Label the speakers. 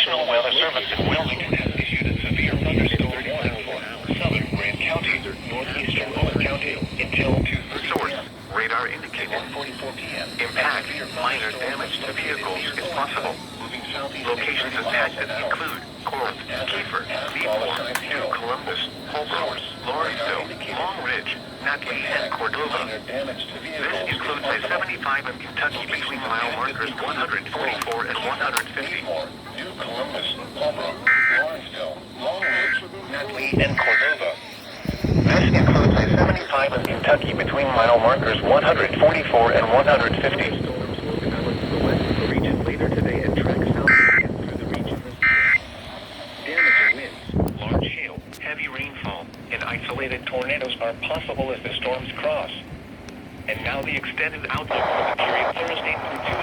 Speaker 1: National Weather Service in Wilmington has issued a severe thunderstorm warning for southern Grand County, northeastern Owen County until 2:30
Speaker 2: Source, radar indicated.
Speaker 1: 1:44 p.m.
Speaker 2: Impact, minor damage to vehicles is possible.
Speaker 1: Moving southeast.
Speaker 2: Locations impacted include Corinth, Kiefer, Seymour, New Columbus, Holbrook, Lawrenceville, Long Ridge, Nutley, and Cordova. This includes I-75 in Kentucky between mile markers 144 and 150.
Speaker 1: New Columbus, Holbrook, Lawrenceville, Long Ridge, Nutley, and Cordova. This includes I-75 in Kentucky between mile markers 144 and 150.
Speaker 2: Storms will develop to the west of the region later today and track south again through the region this year. Damaging winds, large hail, heavy rainfall, and isolated tornadoes are possible as the storms cross. And now the extended outlook for the period Thursday through